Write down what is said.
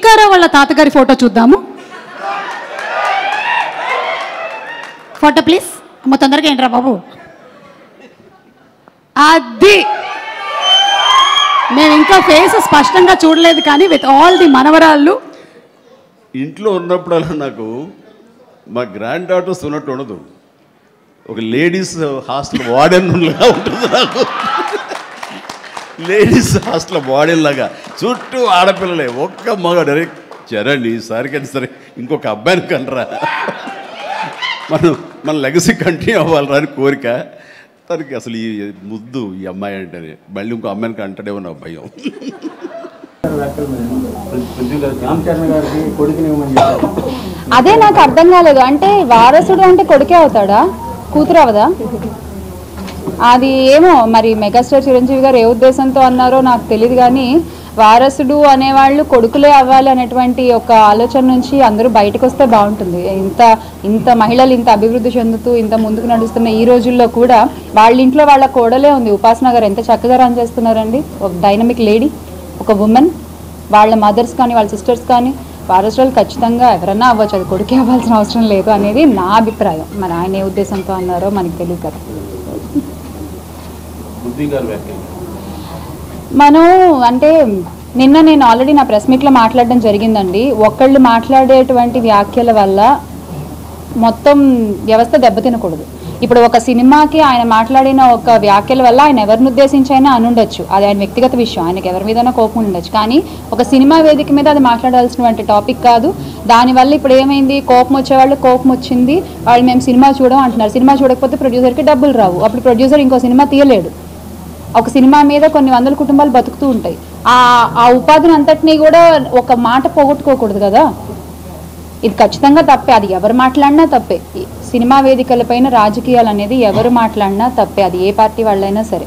పుష్పారావు వాళ్ళ తాతగారి ఫోటో చూద్దాము. Photo please. అమ్మ తొందరగా ఏంట్రా బాబు. అది మేము ఇంకా ఫేస్ స్పష్టంగా చూడలేదు కానీ విత్ ఆల్ ది మనవరాళ్ళు ఇంట్లో ఉన్నప్పుడల్లా నాకు మా గ్రాండ్ డాటర్స్ ఉన్నట్టు ఉండదు. ఒక లేడీస్ హాస్టల్ వార్డెన్ లాగా ఉంటుంది నాకు. లేడీస్ హాస్టల్ వార్డెన్ లాగా చుట్టూ ఆడపిల్లలే, ఒక్క మగాడు. అరే చరణ్ ఈసారికైనా సరే ఇంకొక అబ్బాయిని కనరా, మన లెగసీ కంటిన్యూ అవ్వాలరా అని కోరిక. తనకి అసలు ఈ ముద్దు ఈ అమ్మాయి అంటేనే మళ్ళీ ఇంకో అమ్మాయిని అంటాడేమో నా భయం. అదే నాకు అర్థం కాలేదు. అంటే వారసుడు అంటే కొడుకే అవుతాడా, కూతురు అవదా? అది ఏమో మరి మెగాస్టార్ చిరంజీవి గారు ఏ ఉద్దేశంతో అన్నారో నాకు తెలియదు. కానీ వారసుడు అనేవాళ్ళు కొడుకులే అవ్వాలి అనేటువంటి ఒక ఆలోచన నుంచి అందరూ బయటకు వస్తే బాగుంటుంది. ఇంత మహిళలు ఇంత అభివృద్ధి చెందుతూ ఇంత ముందుకు నడుస్తున్న ఈ రోజుల్లో కూడా వాళ్ళ ఇంట్లో వాళ్ళ కోడలే ఉంది. ఉపాసన గారు ఎంత చక్కగా రన్ చేస్తున్నారండి. ఒక డైనమిక్ లేడీ, ఒక ఉమెన్. వాళ్ళ మదర్స్ కానీ వాళ్ళ సిస్టర్స్ కానీ వారసులు ఖచ్చితంగా ఎవరన్నా అవ్వచ్చు, అది కొడుకే అవ్వాల్సిన అవసరం లేదు అనేది నా అభిప్రాయం. మరి ఆయన ఏ ఉద్దేశంతో అన్నారో మనకు తెలియదు కదా. మనం అంటే నిన్న నేను ఆల్రెడీ నా ప్రెస్ మీట్లో మాట్లాడడం జరిగిందండి. ఒకళ్ళు మాట్లాడేటువంటి వ్యాఖ్యల వల్ల మొత్తం వ్యవస్థ దెబ్బతినకూడదు. ఇప్పుడు ఒక సినిమాకి ఆయన మాట్లాడిన ఒక వ్యాఖ్యల వల్ల ఆయన ఎవరిని ఉద్దేశించైనా అనుండొచ్చు, అది ఆయన వ్యక్తిగత విషయం, ఆయనకి ఎవరి మీదైనా కోపం ఉండొచ్చు. కానీ ఒక సినిమా వేదిక మీద అది మాట్లాడాల్సినటువంటి టాపిక్ కాదు. దానివల్ల ఇప్పుడు ఏమైంది, కోపం వచ్చేవాళ్ళు కోపం వచ్చింది, వాళ్ళు మేము సినిమా చూడం అంటున్నారు. సినిమా చూడకపోతే ప్రొడ్యూసర్కి డబ్బులు రావు, అప్పుడు ప్రొడ్యూసర్ ఇంకో సినిమా తీయలేడు. ఒక సినిమా మీద కొన్ని వందల కుటుంబాలు బతుకుతూ ఉంటాయి. ఆ ఉపాధిని అంతటినీ కూడా ఒక మాట పోగొట్టుకోకూడదు కదా. ఇది ఖచ్చితంగా తప్పే, అది ఎవరు మాట్లాడినా తప్పే. సినిమా వేదికలపైన రాజకీయాలు అనేది ఎవరు మాట్లాడినా తప్పే, అది ఏ పార్టీ వాళ్ళైనా సరే.